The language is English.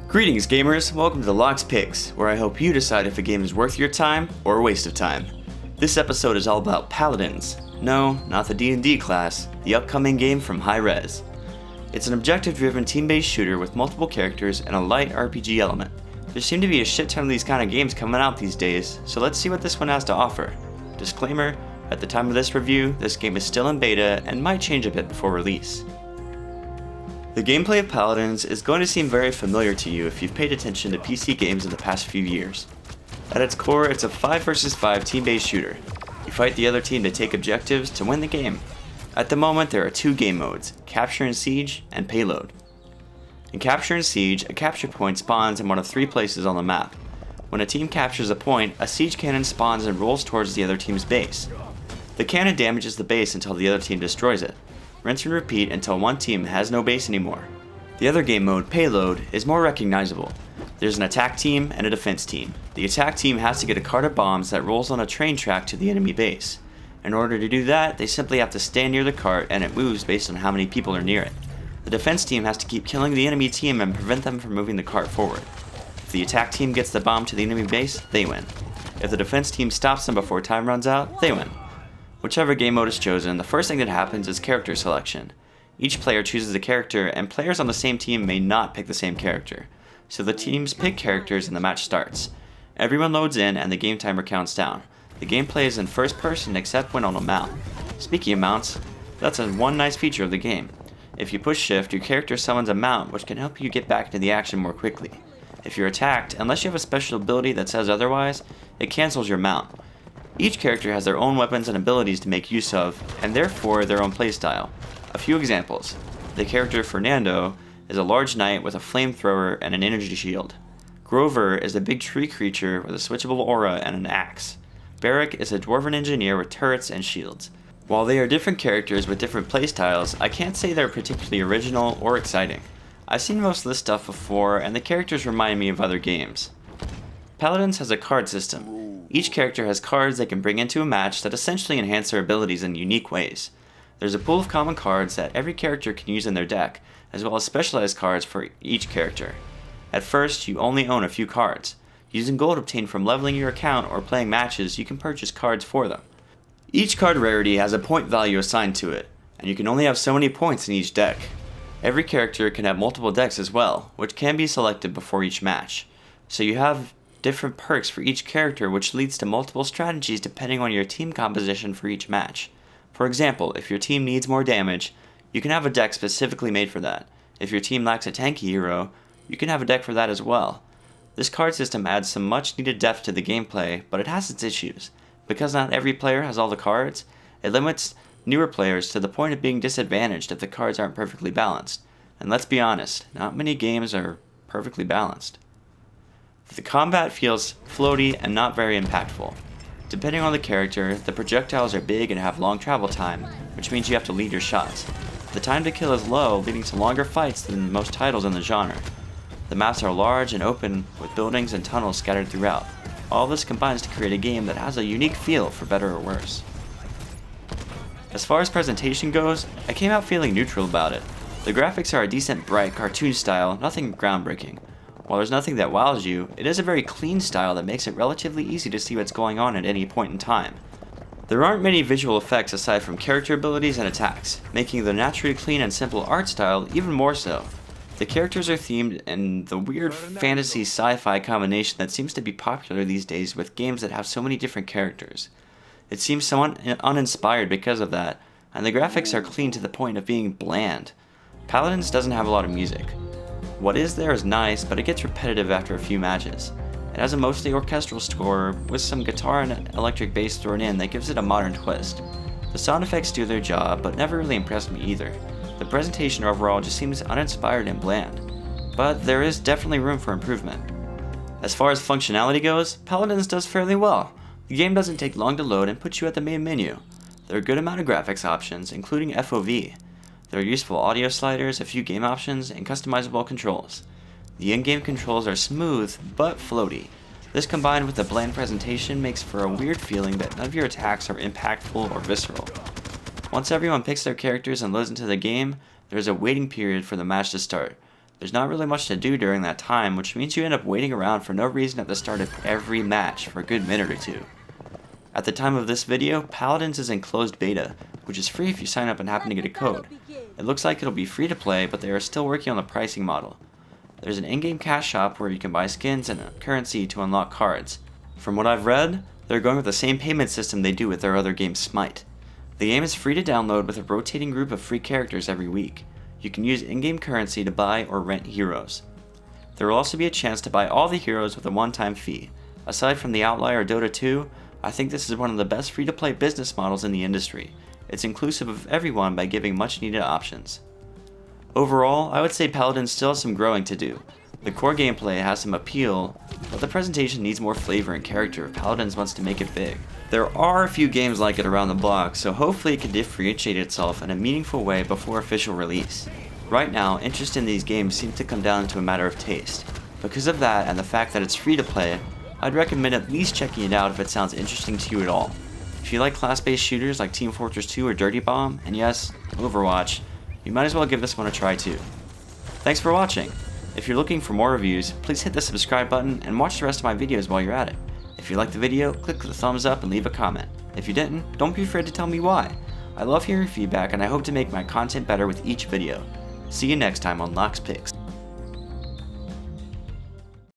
Greetings gamers, welcome to Locke's Picks, where I hope you decide if a game is worth your time or a waste of time. This episode is all about Paladins. No, not the D&D class, the upcoming game from Hi-Rez. It's an objective-driven team-based shooter with multiple characters and a light RPG element. There seem to be a shit ton of these kind of games coming out these days, so let's see what this one has to offer. Disclaimer, at the time of this review, this game is still in beta and might change a bit before release. The gameplay of Paladins is going to seem very familiar to you if you've paid attention to PC games in the past few years. At its core, it's a 5 vs 5 team-based shooter. You fight the other team to take objectives to win the game. At the moment, there are two game modes, Capture and Siege and Payload. In Capture and Siege, a capture point spawns in one of three places on the map. When a team captures a point, a siege cannon spawns and rolls towards the other team's base. The cannon damages the base until the other team destroys it. Rinse and repeat until one team has no base anymore. The other game mode, Payload, is more recognizable. There's an attack team and a defense team. The attack team has to get a cart of bombs that rolls on a train track to the enemy base. In order to do that, they simply have to stand near the cart and it moves based on how many people are near it. The defense team has to keep killing the enemy team and prevent them from moving the cart forward. If the attack team gets the bomb to the enemy base, they win. If the defense team stops them before time runs out, they win. Whichever game mode is chosen, the first thing that happens is character selection. Each player chooses a character, and players on the same team may not pick the same character. So the teams pick characters and the match starts. Everyone loads in and the game timer counts down. The gameplay is in first person except when on a mount. Speaking of mounts, that's one nice feature of the game. If you push shift, your character summons a mount which can help you get back into the action more quickly. If you're attacked, unless you have a special ability that says otherwise, it cancels your mount. Each character has their own weapons and abilities to make use of, and therefore their own playstyle. A few examples. The character Fernando is a large knight with a flamethrower and an energy shield. Grover is a big tree creature with a switchable aura and an axe. Barrick is a dwarven engineer with turrets and shields. While they are different characters with different playstyles, I can't say they're particularly original or exciting. I've seen most of this stuff before, and the characters remind me of other games. Paladins has a card system. Each character has cards they can bring into a match that essentially enhance their abilities in unique ways. There's a pool of common cards that every character can use in their deck, as well as specialized cards for each character. At first, you only own a few cards. Using gold obtained from leveling your account or playing matches, you can purchase cards for them. Each card rarity has a point value assigned to it, and you can only have so many points in each deck. Every character can have multiple decks as well, which can be selected before each match. So you have different perks for each character, which leads to multiple strategies depending on your team composition for each match. For example, if your team needs more damage, you can have a deck specifically made for that. If your team lacks a tanky hero, you can have a deck for that as well. This card system adds some much needed depth to the gameplay, but it has its issues. Because not every player has all the cards, it limits newer players to the point of being disadvantaged if the cards aren't perfectly balanced. And let's be honest, not many games are perfectly balanced. The combat feels floaty and not very impactful. Depending on the character, the projectiles are big and have long travel time, which means you have to lead your shots. The time to kill is low, leading to longer fights than most titles in the genre. The maps are large and open, with buildings and tunnels scattered throughout. All this combines to create a game that has a unique feel, for better or worse. As far as presentation goes, I came out feeling neutral about it. The graphics are a decent bright cartoon style, nothing groundbreaking. While there's nothing that wows you, it is a very clean style that makes it relatively easy to see what's going on at any point in time. There aren't many visual effects aside from character abilities and attacks, making the naturally clean and simple art style even more so. The characters are themed in the weird fantasy sci-fi combination that seems to be popular these days with games that have so many different characters. It seems somewhat uninspired because of that, and the graphics are clean to the point of being bland. Paladins doesn't have a lot of music. What is there is nice, but it gets repetitive after a few matches. It has a mostly orchestral score with some guitar and electric bass thrown in that gives it a modern twist. The sound effects do their job, but never really impressed me either. The presentation overall just seems uninspired and bland, but there is definitely room for improvement. As far as functionality goes, Paladins does fairly well. The game doesn't take long to load and puts you at the main menu. There are a good amount of graphics options, including FOV. There are useful audio sliders, a few game options, and customizable controls. The in-game controls are smooth, but floaty. This combined with the bland presentation makes for a weird feeling that none of your attacks are impactful or visceral. Once everyone picks their characters and loads into the game, there is a waiting period for the match to start. There's not really much to do during that time, which means you end up waiting around for no reason at the start of every match for a good minute or two. At the time of this video, Paladins is in closed beta, which is free if you sign up and happen to get a code. It looks like it'll be free to play, but they are still working on the pricing model. There's an in-game cash shop where you can buy skins and currency to unlock cards. From what I've read, they're going with the same payment system they do with their other game Smite. The game is free to download with a rotating group of free characters every week. You can use in-game currency to buy or rent heroes. There will also be a chance to buy all the heroes with a one-time fee. Aside from the outlier Dota 2, I think this is one of the best free-to-play business models in the industry. It's inclusive of everyone by giving much-needed options. Overall, I would say Paladins still has some growing to do. The core gameplay has some appeal, but the presentation needs more flavor and character if Paladins wants to make it big. There are a few games like it around the block, so hopefully it can differentiate itself in a meaningful way before official release. Right now, interest in these games seems to come down to a matter of taste. Because of that and the fact that it's free to play, I'd recommend at least checking it out if it sounds interesting to you at all. If you like class-based shooters like Team Fortress 2 or Dirty Bomb, and yes, Overwatch, you might as well give this one a try too. Thanks for watching! If you're looking for more reviews, please hit the subscribe button and watch the rest of my videos while you're at it. If you liked the video, click the thumbs up and leave a comment. If you didn't, don't be afraid to tell me why. I love hearing feedback and I hope to make my content better with each video. See you next time on Lox Picks.